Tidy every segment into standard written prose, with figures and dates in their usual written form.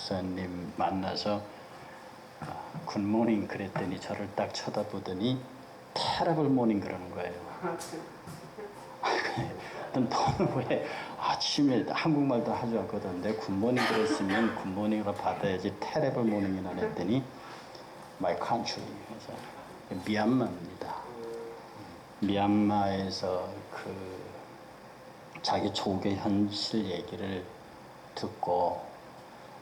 목사님 만나서 굿모닝 그랬더니 저를 딱 쳐다보더니 테러블 모닝 그러는 거예요. 너는 왜 아침에 한국말도 하지 않거든. 내 굿모닝 그랬으면 굿모닝으로 받아야지 테러블 모닝이나 했더니 my country. 그래서 미얀마입니다. 미얀마에서 그 자기 조국의 현실 얘기를 듣고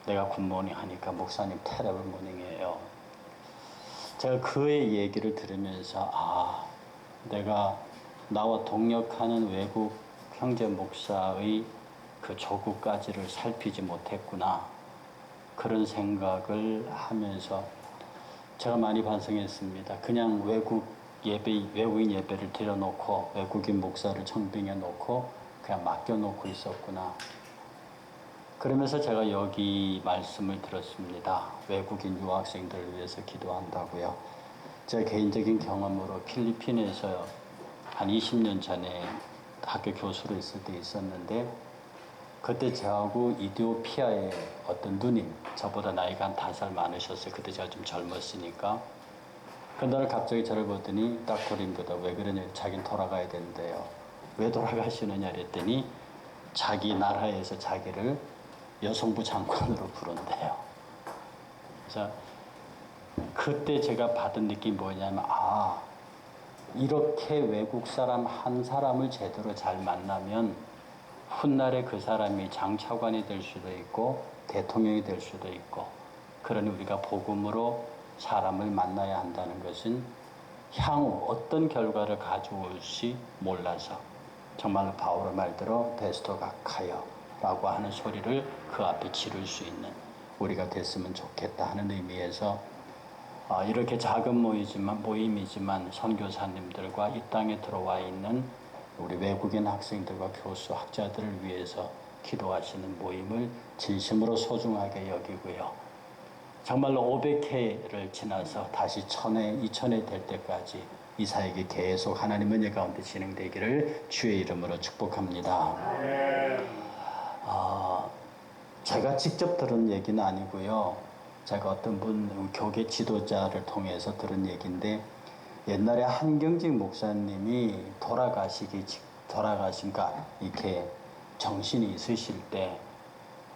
내가 굿모닝 하니까 목사님 테러블 모닝이에요. 제가 그의 얘기를 들으면서 내가 나와 동역하는 외국 형제 목사의 그 조국까지를 살피지 못했구나. 그런 생각을 하면서 제가 많이 반성했습니다. 그냥 외국인 예배를 드려놓고 외국인 목사를 청빙해 놓고 그냥 맡겨놓고 있었구나. 그러면서 제가 여기 말씀을 들었습니다. 외국인 유학생들을 위해서 기도한다고요. 제 개인적인 경험으로 필리핀에서 한 20년 전에 학교 교수로 있을 때 있었는데 그때 저하고 이디오피아의 어떤 누님, 저보다 나이가 한 5살 많으셨어요. 그때 제가 좀 젊었으니까. 그날 갑자기 저를 보더니 딱 돌림보다 왜 그러냐, 자기는 돌아가야 된대요. 왜 돌아가시느냐 그랬더니 자기 나라에서 자기를 여성부 장관으로 부른대요. 그래서 그때 제가 받은 느낌이 뭐냐면 이렇게 외국 사람 한 사람을 제대로 잘 만나면 훗날에 그 사람이 장차관이 될 수도 있고 대통령이 될 수도 있고, 그러니 우리가 복음으로 사람을 만나야 한다는 것은 향후 어떤 결과를 가져올지 몰라서 정말로 바울의 말대로 베스토가 카여 라고 하는 소리를 그 앞에 지를 수 있는 우리가 됐으면 좋겠다 하는 의미에서 이렇게 작은 모임이지만 선교사님들과 이 땅에 들어와 있는 우리 외국인 학생들과 교수, 학자들을 위해서 기도하시는 모임을 진심으로 소중하게 여기고요. 정말로 500회를 지나서 다시 1000회, 2000회 될 때까지 이 사역이 계속 하나님의 은혜 가운데 진행되기를 주의 이름으로 축복합니다. 제가 직접 들은 얘기는 아니고요. 제가 어떤 분 교계 지도자를 통해서 들은 얘기인데, 옛날에 한경직 목사님이 돌아가신가 이렇게 정신이 있으실 때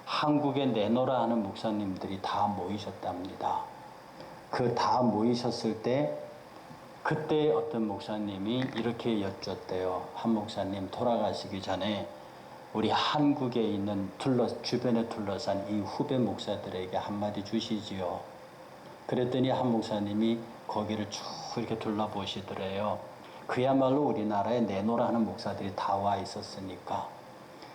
한국에 내노라 하는 목사님들이 다 모이셨답니다. 그 다 모이셨을 때 그때 어떤 목사님이 이렇게 여쭈었대요. 한 목사님 돌아가시기 전에 우리 한국에 있는 주변에 둘러싼 이 후배 목사들에게 한마디 주시지요. 그랬더니 한 목사님이 거기를 쭉 이렇게 둘러보시더래요. 그야말로 우리나라에 내노라 하는 목사들이 다 와 있었으니까.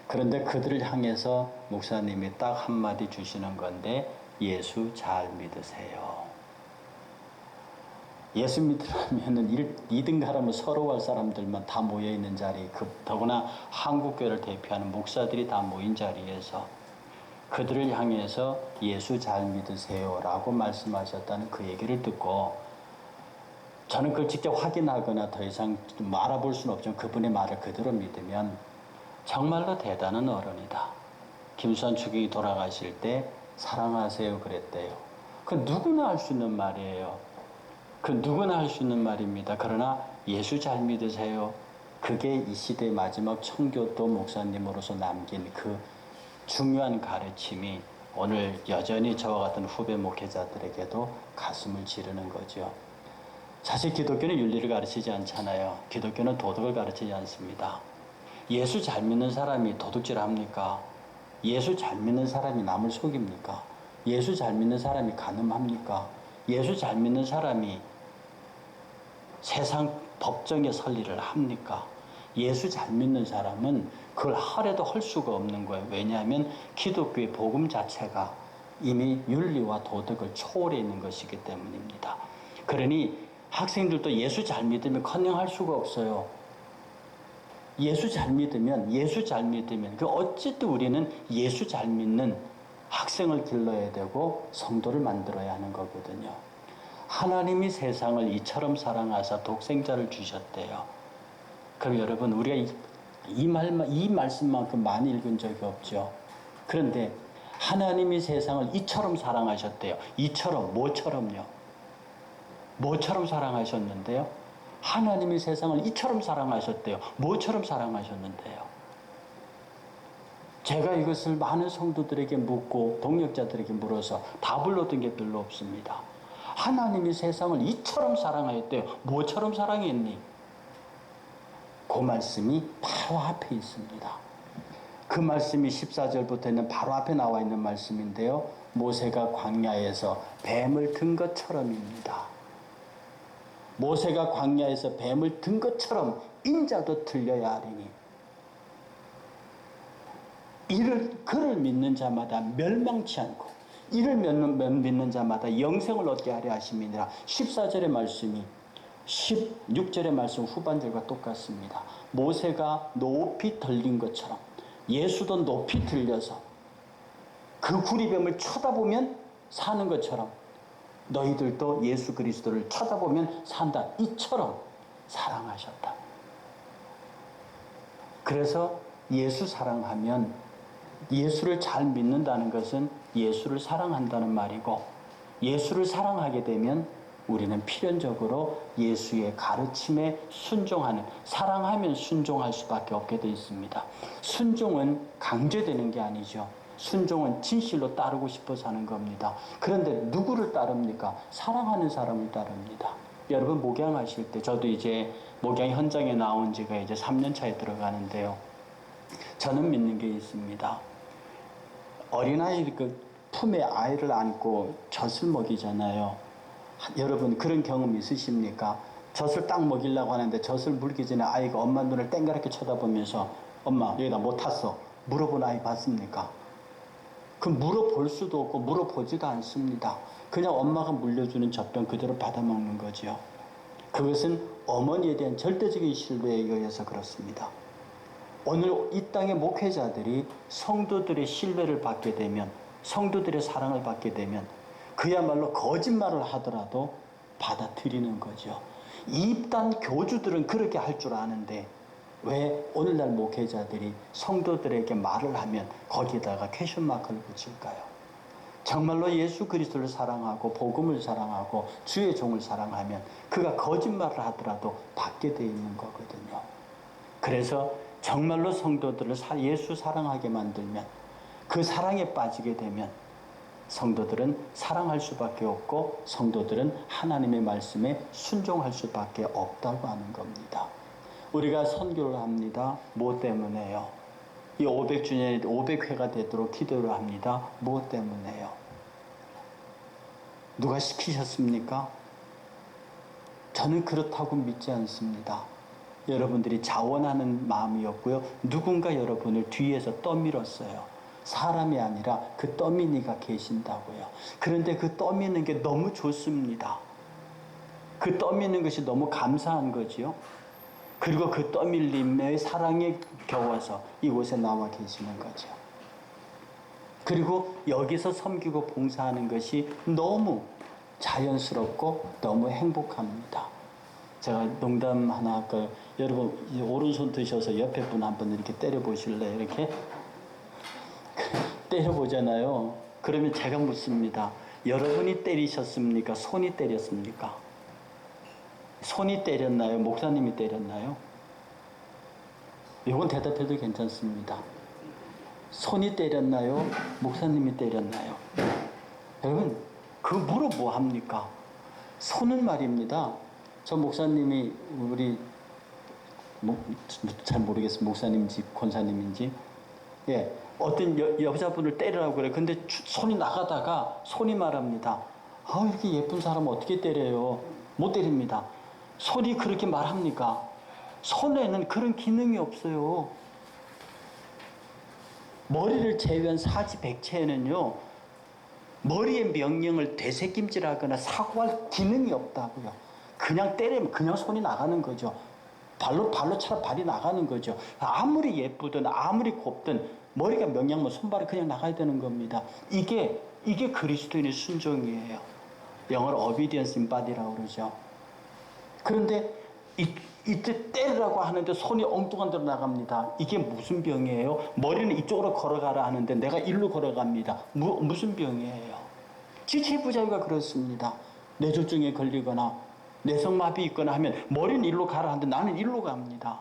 그런데 그들을 향해서 목사님이 딱 한마디 주시는 건데, 예수 잘 믿으세요. 예수 믿으려면 2등 가라면 서러워할 사람들만 다 모여있는 자리, 더구나 한국교회를 대표하는 목사들이 다 모인 자리에서 그들을 향해서 예수 잘 믿으세요 라고 말씀하셨다는 그 얘기를 듣고, 저는 그걸 직접 확인하거나 더 이상 알아볼 수는 없지만 그분의 말을 그대로 믿으면 정말로 대단한 어른이다. 김수환 추경이 돌아가실 때 사랑하세요 그랬대요. 그 누구나 할 수 있는 말이에요. 그 누구나 할 수 있는 말입니다. 그러나 예수 잘 믿으세요. 그게 이 시대의 마지막 청교도 목사님으로서 남긴 그 중요한 가르침이 오늘 여전히 저와 같은 후배 목회자들에게도 가슴을 지르는 거죠. 사실 기독교는 윤리를 가르치지 않잖아요. 기독교는 도덕을 가르치지 않습니다. 예수 잘 믿는 사람이 도둑질 합니까? 예수 잘 믿는 사람이 남을 속입니까? 예수 잘 믿는 사람이 간음합니까? 예수 잘 믿는 사람이 세상 법정에 설 일을 합니까? 예수 잘 믿는 사람은 그걸 하려도 할 수가 없는 거예요. 왜냐하면 기독교의 복음 자체가 이미 윤리와 도덕을 초월해 있는 것이기 때문입니다. 그러니 학생들도 예수 잘 믿으면 커녕 할 수가 없어요. 예수 잘 믿으면 어쨌든 우리는 예수 잘 믿는 학생을 길러야 되고 성도를 만들어야 하는 거거든요. 하나님이 세상을 이처럼 사랑하사 독생자를 주셨대요. 그럼 여러분, 우리가 이 말씀만큼 많이 읽은 적이 없죠. 그런데 하나님이 세상을 이처럼 사랑하셨대요. 이처럼, 뭐처럼요? 뭐처럼 사랑하셨는데요? 하나님이 세상을 이처럼 사랑하셨대요. 뭐처럼 사랑하셨는데요? 제가 이것을 많은 성도들에게 묻고 동역자들에게 물어서 답을 얻은 게 별로 없습니다. 하나님이 세상을 이처럼 사랑하였대요. 뭐처럼 사랑했니? 그 말씀이 바로 앞에 있습니다. 그 말씀이 14절부터 있는 바로 앞에 나와 있는 말씀인데요. 모세가 광야에서 뱀을 든 것처럼입니다. 모세가 광야에서 뱀을 든 것처럼 인자도 들려야 하리니 그를 믿는 자마다 멸망치 않고 이를 믿는 자마다 영생을 얻게 하려 하심이니라. 14절의 말씀이 16절의 말씀 후반절과 똑같습니다. 모세가 높이 들린 것처럼 예수도 높이 들려서 그 구리뱀을 쳐다보면 사는 것처럼 너희들도 예수 그리스도를 쳐다보면 산다. 이처럼 사랑하셨다. 그래서 예수 사랑하면 예수를 잘 믿는다는 것은 예수를 사랑한다는 말이고 예수를 사랑하게 되면 우리는 필연적으로 예수의 가르침에 순종하는 사랑하면 순종할 수밖에 없게 되어 있습니다. 순종은 강제되는 게 아니죠. 순종은 진실로 따르고 싶어서 하는 겁니다. 그런데 누구를 따릅니까? 사랑하는 사람을 따릅니다. 여러분 목양하실 때 저도 이제 목양 현장에 나온 지가 이제 3년 차에 들어가는데요. 저는 믿는 게 있습니다. 어린아이 그 품에 아이를 안고 젖을 먹이잖아요. 여러분 그런 경험 있으십니까? 젖을 딱 먹이려고 하는데 젖을 물기 전에 아이가 엄마 눈을 땡그랗게 쳐다보면서 엄마 여기다 뭐 탔어? 물어본 아이 봤습니까? 그 물어볼 수도 없고 물어보지도 않습니다. 그냥 엄마가 물려주는 젖병 그대로 받아먹는 거죠. 그것은 어머니에 대한 절대적인 신뢰에 의해서 그렇습니다. 오늘 이 땅의 목회자들이 성도들의 신뢰를 받게 되면 성도들의 사랑을 받게 되면 그야말로 거짓말을 하더라도 받아들이는 거죠. 이단 교주들은 그렇게 할 줄 아는데 왜 오늘날 목회자들이 성도들에게 말을 하면 거기에다가 퀘션 마크를 붙일까요? 정말로 예수 그리스도를 사랑하고 복음을 사랑하고 주의 종을 사랑하면 그가 거짓말을 하더라도 받게 되어 있는 거거든요. 그래서 정말로 성도들을 예수 사랑하게 만들면 그 사랑에 빠지게 되면 성도들은 사랑할 수밖에 없고 성도들은 하나님의 말씀에 순종할 수밖에 없다고 하는 겁니다. 우리가 선교를 합니다. 뭐 때문에요? 이 500주년이 500회가 되도록 기도를 합니다. 뭐 때문에요? 누가 시키셨습니까? 저는 그렇다고 믿지 않습니다. 여러분들이 자원하는 마음이었고요. 누군가 여러분을 뒤에서 떠밀었어요. 사람이 아니라 그 떠미니가 계신다고요. 그런데 그 떠미는 게 너무 좋습니다. 그 떠미는 것이 너무 감사한 거지요. 그리고 그 떠밀림의 사랑에 겨워서 이곳에 나와 계시는 거죠. 그리고 여기서 섬기고 봉사하는 것이 너무 자연스럽고 너무 행복합니다. 제가 농담 하나 할까요? 여러분 오른손 드셔서 옆에 분 한번 이렇게 때려 보실래요? 이렇게 때려 보잖아요. 그러면 제가 묻습니다. 여러분이 때리셨습니까? 손이 때렸습니까? 손이 때렸나요? 목사님이 때렸나요? 이건 대답해도 괜찮습니다. 손이 때렸나요? 목사님이 때렸나요? 여러분 그 물어 뭐 합니까? 손은 말입니다. 저 목사님이 우리 잘 모르겠어요. 목사님인지 권사님인지 예 어떤 여자분을 때리라고 그래. 근데 손이 나가다가 손이 말합니다. 아 이렇게 예쁜 사람 어떻게 때려요? 못 때립니다. 손이 그렇게 말합니까? 손에는 그런 기능이 없어요. 머리를 제외한 사지백체에는요 머리의 명령을 되새김질하거나 사고할 기능이 없다고요. 그냥 때리면 그냥 손이 나가는 거죠. 발로 차라 발이 나가는 거죠. 아무리 예쁘든 아무리 곱든 머리가 명령하면 손발이 그냥 나가야 되는 겁니다. 이게 그리스도인의 순종이에요. 영어로 obedience in body라고 그러죠. 그런데 이때 때리라고 하는데 손이 엉뚱한 데로 나갑니다. 이게 무슨 병이에요? 머리는 이쪽으로 걸어가라 하는데 내가 일로 걸어갑니다. 무슨 병이에요? 지체부자가 그렇습니다. 뇌졸중에 걸리거나 뇌성마비 있거나 하면 머리는 일로 가라 하는데 나는 일로 갑니다.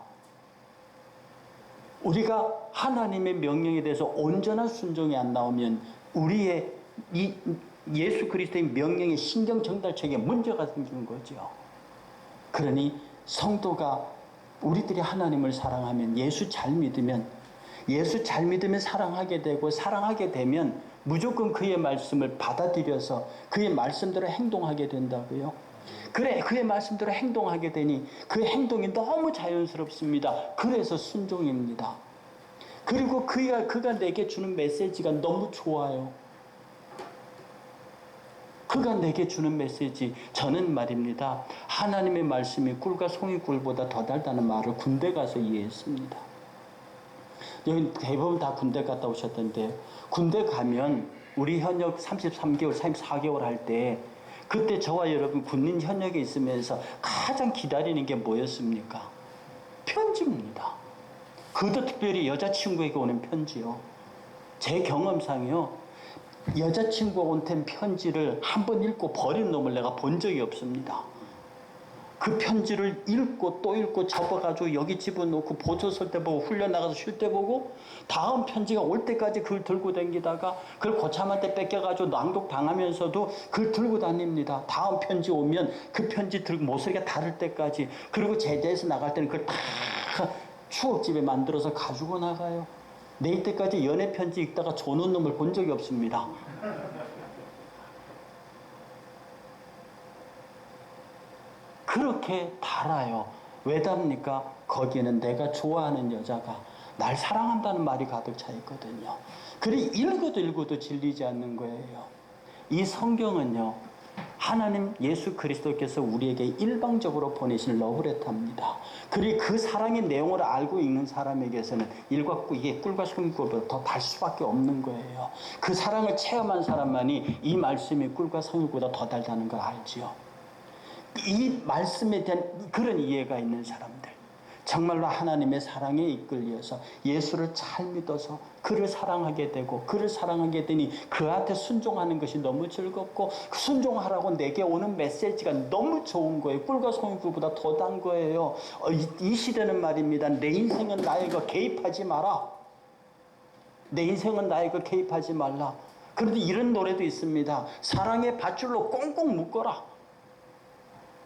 우리가 하나님의 명령에 대해서 온전한 순종이 안 나오면 우리의 이 예수 그리스도의 명령의 신경전달체계에 문제가 생기는 거죠. 그러니 성도가 우리들이 하나님을 사랑하면 예수 잘 믿으면 사랑하게 되고 사랑하게 되면 무조건 그의 말씀을 받아들여서 그의 말씀대로 행동하게 된다고요. 그래, 그의 말씀대로 행동하게 되니 그 행동이 너무 자연스럽습니다. 그래서 순종입니다. 그리고 그가 내게 주는 메시지가 너무 좋아요. 그가 내게 주는 메시지, 저는 말입니다. 하나님의 말씀이 꿀과 송이꿀보다 더 달다는 말을 군대 가서 이해했습니다. 여기 대부분 다 군대 갔다 오셨던데, 군대 가면 우리 현역 33개월, 34개월 할 때 그때 저와 여러분 군인 현역에 있으면서 가장 기다리는 게 뭐였습니까? 편지입니다. 그것도 특별히 여자친구에게 오는 편지요. 제 경험상요, 여자친구가 온텐 편지를 한 번 읽고 버린 놈을 내가 본 적이 없습니다. 그 편지를 읽고 또 읽고 접어가지고 여기 집어넣고 보초 설 때 보고 훈련 나가서 쉴 때 보고 다음 편지가 올 때까지 그걸 들고 다니다가 그걸 고참한테 뺏겨가지고 낭독 당하면서도 그걸 들고 다닙니다. 다음 편지 오면 그 편지 들고 모서리가 다를 때까지. 그리고 제대해서 나갈 때는 그걸 다 추억집에 만들어서 가지고 나가요. 내일 때까지 연애 편지 읽다가 조는 놈을 본 적이 없습니다. 그렇게 달아요. 왜 답니까? 거기에는 내가 좋아하는 여자가 날 사랑한다는 말이 가득 차 있거든요. 그리 읽어도 질리지 않는 거예요. 이 성경은요, 하나님 예수 그리스도께서 우리에게 일방적으로 보내신 러브레터입니다. 그리고 그 사랑의 내용을 알고 읽는 사람에게서는 이게 꿀과 송이꿀보다 더 달 수밖에 없는 거예요. 그 사랑을 체험한 사람만이 이 말씀이 꿀과 송이꿀보다 더 달다는 걸 알지요. 이 말씀에 대한 그런 이해가 있는 사람들, 정말로 하나님의 사랑에 이끌려서 예수를 잘 믿어서 그를 사랑하게 되고 그를 사랑하게 되니 그한테 순종하는 것이 너무 즐겁고 그 순종하라고 내게 오는 메시지가 너무 좋은 거예요. 꿀과 송이꿀보다 더 단 거예요. 이 시대는 말입니다. 내 인생은 나에게 개입하지 마라. 내 인생은 나에게 개입하지 말라. 그런데 이런 노래도 있습니다. 사랑의 밧줄로 꽁꽁 묶어라.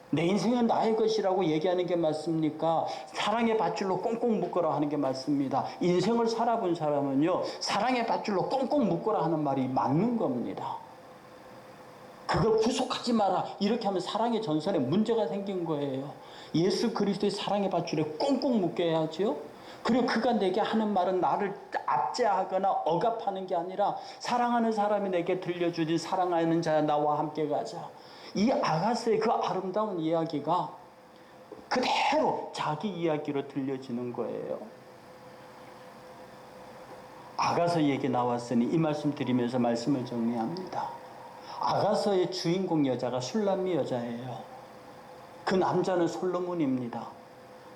내 인생은 나의 것이라고 얘기하는 게 맞습니까? 사랑의 밧줄로 꽁꽁 묶어라 하는 게 맞습니다. 인생을 살아본 사람은요, 사랑의 밧줄로 꽁꽁 묶어라 하는 말이 맞는 겁니다. 그걸 구속하지 마라 이렇게 하면 사랑의 전선에 문제가 생긴 거예요. 예수 그리스도의 사랑의 밧줄에 꽁꽁 묶여야죠. 그리고 그가 내게 하는 말은 나를 압제하거나 억압하는 게 아니라 사랑하는 사람이 내게 들려주지 사랑하는 자야 나와 함께 가자. 이 아가서의 그 아름다운 이야기가 그대로 자기 이야기로 들려지는 거예요. 아가서 얘기 나왔으니 이 말씀 드리면서 말씀을 정리합니다. 아가서의 주인공 여자가 술람미 여자예요. 그 남자는 솔로몬입니다.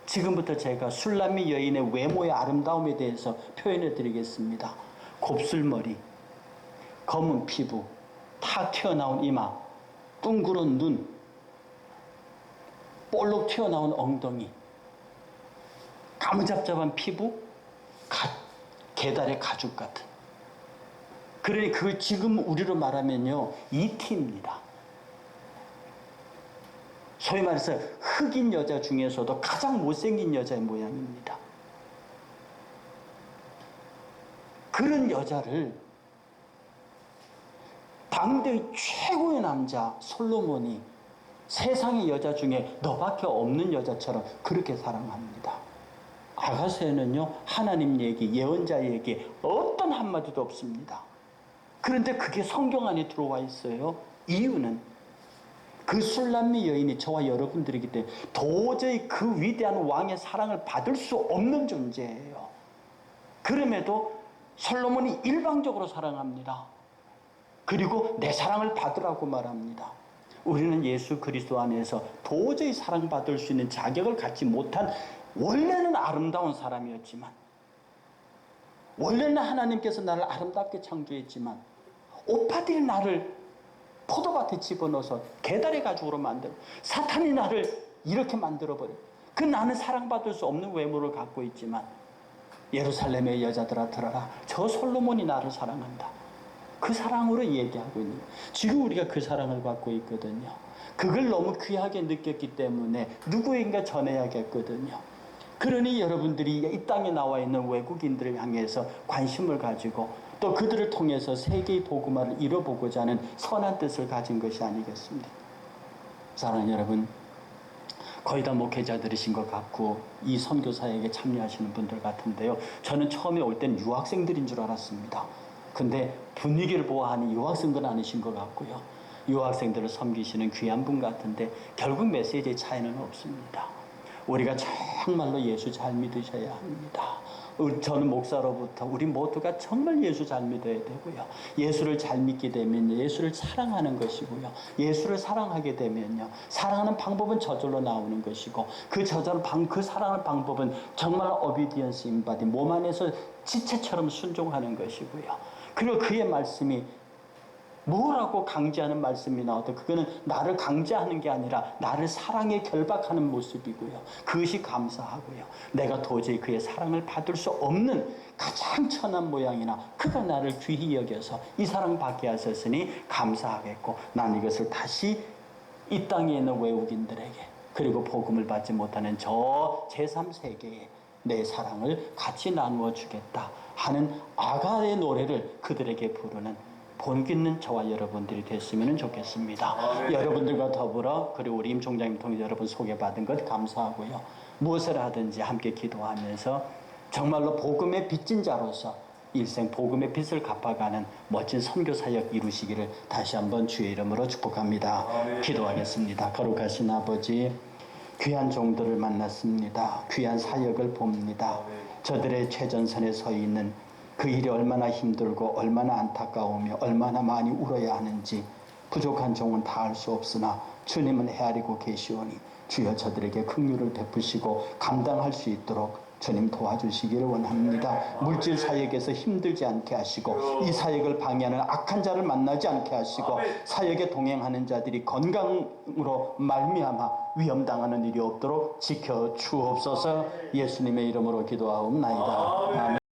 지금부터 제가 술람미 여인의 외모의 아름다움에 대해서 표현해 드리겠습니다. 곱슬머리, 검은 피부, 탁 튀어나온 이마, 둥그런 눈, 볼록 튀어나온 엉덩이, 까무잡잡한 피부, 개달의 가죽 같은. 그러니 그걸 지금 우리로 말하면요, 이티입니다. 소위 말해서 흑인 여자 중에서도 가장 못생긴 여자의 모양입니다. 그런 여자를 당대의 최고의 남자 솔로몬이 세상의 여자 중에 너밖에 없는 여자처럼 그렇게 사랑합니다. 아가서에는요, 하나님 얘기, 예언자 얘기 어떤 한마디도 없습니다. 그런데 그게 성경 안에 들어와 있어요. 이유는 그 술람미 여인이 저와 여러분들이기 때문에 도저히 그 위대한 왕의 사랑을 받을 수 없는 존재예요. 그럼에도 솔로몬이 일방적으로 사랑합니다. 그리고 내 사랑을 받으라고 말합니다. 우리는 예수 그리스도 안에서 도저히 사랑받을 수 있는 자격을 갖지 못한, 원래는 아름다운 사람이었지만, 원래는 하나님께서 나를 아름답게 창조했지만, 오빠들이 나를 포도밭에 집어넣어서 개다리 가죽으로 만들고, 사탄이 나를 이렇게 만들어버려. 그 나는 사랑받을 수 없는 외모를 갖고 있지만, 예루살렘의 여자들아 들어라, 저 솔로몬이 나를 사랑한다. 그 사랑으로 얘기하고 있는 거예요. 지금 우리가 그 사랑을 받고 있거든요. 그걸 너무 귀하게 느꼈기 때문에 누구인가 전해야겠거든요. 그러니 여러분들이 이 땅에 나와 있는 외국인들을 향해서 관심을 가지고 또 그들을 통해서 세계의 복음화를 이뤄보고자 하는 선한 뜻을 가진 것이 아니겠습니까? 사랑하는 여러분, 거의 다 목회자들이신 것 같고 이 선교사에게 참여하시는 분들 같은데요, 저는 처음에 올 때는 유학생들인 줄 알았습니다. 근데 분위기를 보아하니 유학생들은 아니신 것 같고요, 유학생들을 섬기시는 귀한 분 같은데 결국 메시지의 차이는 없습니다. 우리가 정말로 예수 잘 믿으셔야 합니다. 저는 목사로부터 우리 모두가 정말 예수 잘 믿어야 되고요, 예수를 잘 믿게 되면 예수를 사랑하는 것이고요, 예수를 사랑하게 되면요, 사랑하는 방법은 저절로 나오는 것이고, 그 사랑하는 방법은 정말 어비디언스 인바디, 몸 안에서 지체처럼 순종하는 것이고요. 그리고 그의 말씀이 뭐라고 강제하는 말씀이 나와도 그거는 나를 강제하는 게 아니라 나를 사랑에 결박하는 모습이고요. 그것이 감사하고요. 내가 도저히 그의 사랑을 받을 수 없는 가장 천한 모양이나 그가 나를 귀히 여겨서 이 사랑 받게 하셨으니 감사하겠고, 난 이것을 다시 이 땅에 있는 외국인들에게, 그리고 복음을 받지 못하는 저 제3세계에 내 사랑을 같이 나누어 주겠다 하는 아가의 노래를 그들에게 부르는 본 있는 저와 여러분들이 됐으면 좋겠습니다. 여러분들과 더불어, 그리고 우리 임 총장님 통해서 여러분 소개받은 것 감사하고요, 무엇을 하든지 함께 기도하면서 정말로 복음의 빚진 자로서 일생 복음의 빚을 갚아가는 멋진 선교사역 이루시기를 다시 한번 주의 이름으로 축복합니다. 기도하겠습니다. 거룩하신 아버지, 귀한 종들을 만났습니다. 귀한 사역을 봅니다. 저들의 최전선에 서 있는 그 일이 얼마나 힘들고 얼마나 안타까우며 얼마나 많이 울어야 하는지 부족한 종은 다 알 수 없으나 주님은 헤아리고 계시오니 주여 저들에게 긍휼을 베푸시고 감당할 수 있도록 주님 도와주시기를 원합니다. 물질 사역에서 힘들지 않게 하시고 이 사역을 방해하는 악한 자를 만나지 않게 하시고 사역에 동행하는 자들이 건강으로 말미암아 위험당하는 일이 없도록 지켜 주옵소서. 예수님의 이름으로 기도하옵나이다. 아멘.